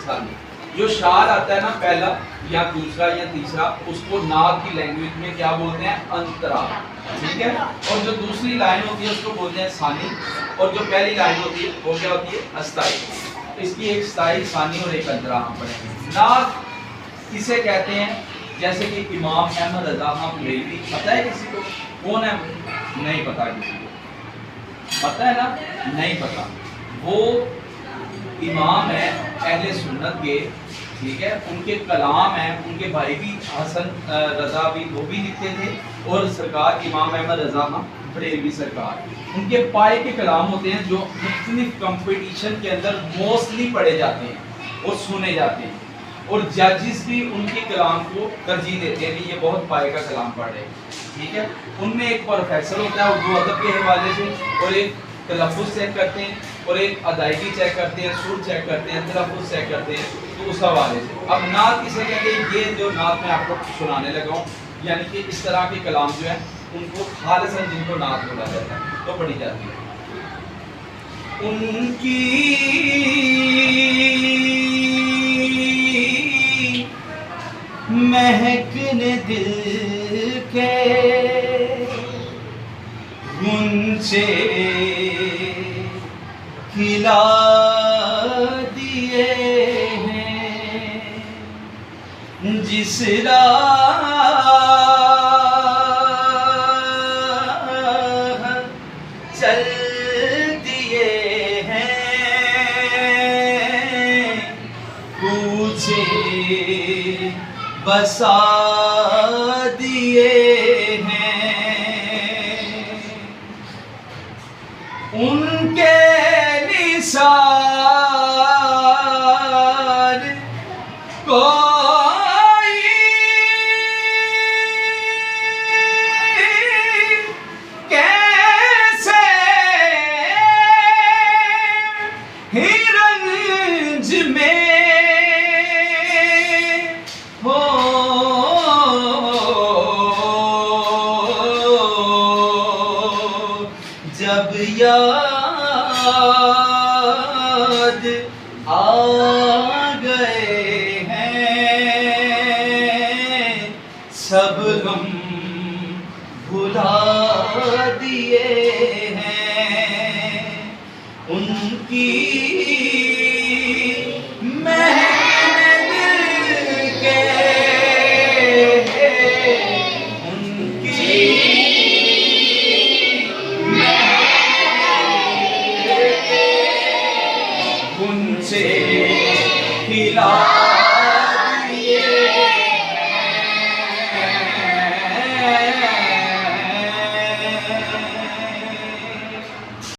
सानी। जो शार आता है ना पहला या दूसरा या तीसरा, उसको नात की लैंग्वेज में क्या बोलते हैं? अंतरा, ठीक है। और जो दूसरी लाइन होती है उसको बोलते हैं सानी, और जो पहली लाइन होती है वो क्या होती है? अस्थाई। तो इसकी एक स्थाई, सानी और एक अंतरा हम पढ़ेंगे। नात किसे कहते हैं? जैसे कि इमाम अहमद रज़ा खां बरेलवी, पता है किसी को? कौन है? नहीं पता किसी को, पता है ना? नहीं पता। वो इमाम है अहले सुन्नत के, ठीक है। उनके कलाम हैं, उनके भाई भी हसन रज़ा भी, वो भी लिखते थे, और सरकार इमाम अहमद रज़ा खां बरेलवी सरकार, उनके पाए के कलाम होते हैं जो मुख्तलिफ कंपटीशन के अंदर मोस्टली पढ़े जाते हैं और सुने जाते हैं, और जजेस भी उनके कलाम को तरजीह देते हैं कि ये बहुत पाए का कलाम पढ़ रहे हैं, ठीक है। उनमें एक प्रोफेसर होता है उर्दू अदब के हवाले से, और एक तलफ़ुज़ चेक करते हैं, और एक अदायगी चेक करते हैं, सुर चेक करते हैं, तलफ़ुज़ चेक करते हैं, तो उस हवाले से। अब नात किसे कहते हैं? ये जो नात मैं आपको सुनाने लगा हूँ, यानी कि इस तरह के कलाम जो है उनको खालिसन, जिनको नात बोला जाता है, तो पढ़ी जाती है। उनकी महकने दिल के गुंचे खिला दिए हैं, जिस राह चल दिए हैं, पूछे बसा दिए हैं, उनके निशान कोई कैसे हिरंज में हो, जब याद आ गए हैं, सब गम भुला दिए हैं, उनकी महक दिल के, उनकी महक उनसे खिला